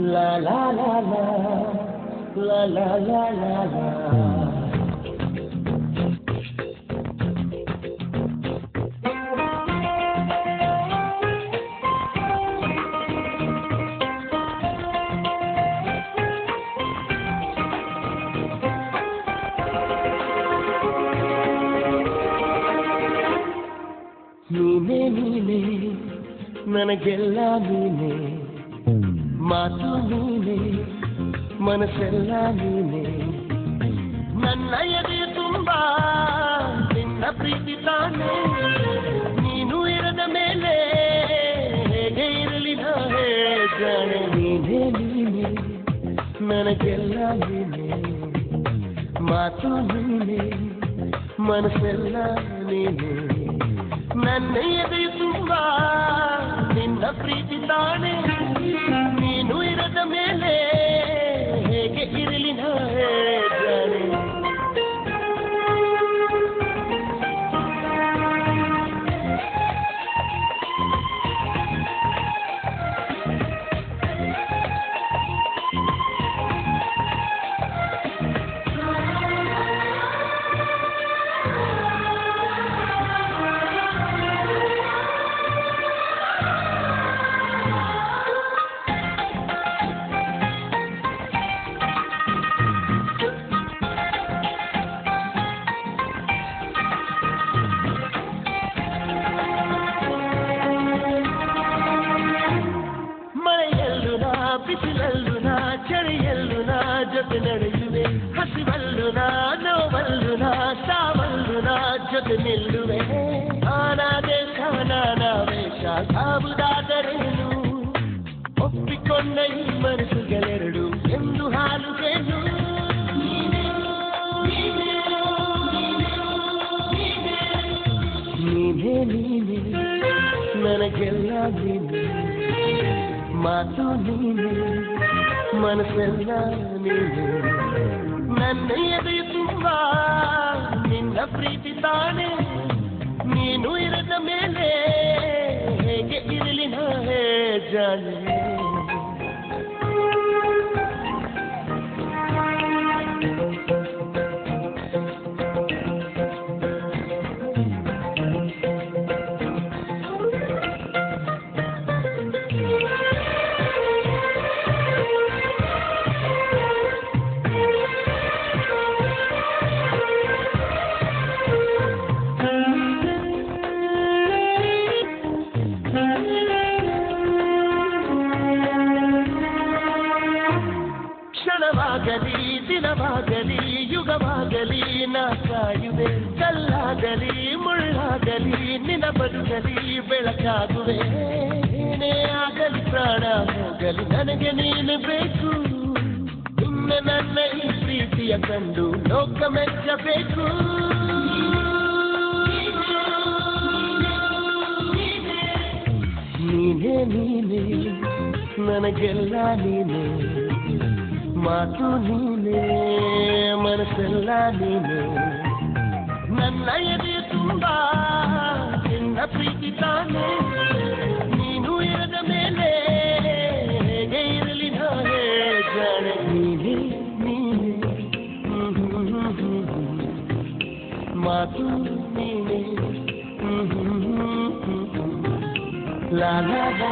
La la la la, la la la la la. ನೀನೇ ನೀನೇ ನನಗೆಲ್ಲ ನೀನೇ ಮಾತು ನೀನೇ ಮನಸ್ಸೆಲ್ಲ ನೀನೇ ನನ್ನ ಎದೆ ತುಂಬ ನಿನ್ನ ಪ್ರೀತಿ ತಾನೇ ನೀನು ಇರದ ಮೇಲೆ ಹೇಗೆ ಇರಲಿ ನಾನೇ ಜಾಣೆ ನೀನೇ ನೀನೇ ನನಗೆಲ್ಲ ನೀನೇ ಮಾತು ನೀನೇ ಮನಸ್ಸೆಲ್ಲ ನೀನೇ ನನ್ನ ಎದೆ ತುಂಬ ನಿನ್ನ ಪ್ರೀತಿ ತಾನೇ ನೀನು ಇರದ ಮೇಲೆ ಹೇಗೆ ಇರಲಿ ನಾನೇ ಜಾಣೆ ಬಿಸಿಲಲ್ಲೂ ನಾ ಚಳಿಯಲ್ಲೂ ನಾ ಜೊತೆ ನಡೆಯುವೆ ಹಸಿವಲ್ಲೂ ನಾ ನೋವಲ್ಲೂ ನಾ ಸಾವಲ್ಲೂ ನಾ ಜೊತೆ ನಿಲ್ಲುವೆ ಆನಾದೇಶ ನಾನಾವೇಶ ಯಾವುದಾದರೇನು ಒಪ್ಪಿಕೊಂಡ ಈ ಮನಸ್ಸುಗಳೆರಡು ಎಂದು ಹಾಲುವೆನು ನೀನೇ ನೀನೇ ನನಗೆಲ್ಲ ನೀನೇ ಮಾತು ನೀನೆ ಮನಸ್ಸೆಲ್ಲ ನೀನೆ ನನ್ನ ಎದೆ ತುಂಬ ನಿನ್ನ ಪ್ರೀತಿ ತಾನೇ ನೀನು ಇರದ ಮೇಲೆ ಹೇಗೆ ಇರಲಿ ನಾನೇ ಜಾಣೆ ಕ್ಷಣವಾಗಲಿ ದಿನವಾಗಲಿ ಯುಗವಾಗಲಿ ನಾ ಕಾಯುವೆ ಕಲ್ಲಾಗಲಿ ಮುಳ್ಳಾಗಲಿ ನಿನ್ನ ಬದುಕಲಿ ಬೆಳಕಾಗುವೆ ಏನೇ ಆಗಲಿ ಪ್ರಾಣ ಹೋಗಲಿ ನನಗೆ ನೀನು ಬೇಕು ಇನ್ನ ನನ್ನ ಈ ಪ್ರೀತಿಯ ಕಂಡು ಲೋಕ ಮೆಚ್ಚಬೇಕು ನೀನೇ ನೀನೇ ನನಗೆಲ್ಲ ನೀನೇ ಮಾತು ನೀನೇ ಮನಸ್ಸೆಲ್ಲ ನೀನೇ ನನ್ನ ಎದೆ ತುಂಬ ನಿನ್ನ ಪ್ರೀತಿ ತಾನೇ ನೀನು ಇರದ ಮೇಲೆ ಹೇಗೆ ಇರಲಿ ನಾನೇ ಜಾಣೆ ನೀನೇ ನೀನೇ ಮಾತು ನೀನೇ ಲಾ ಲಾ ಲಾ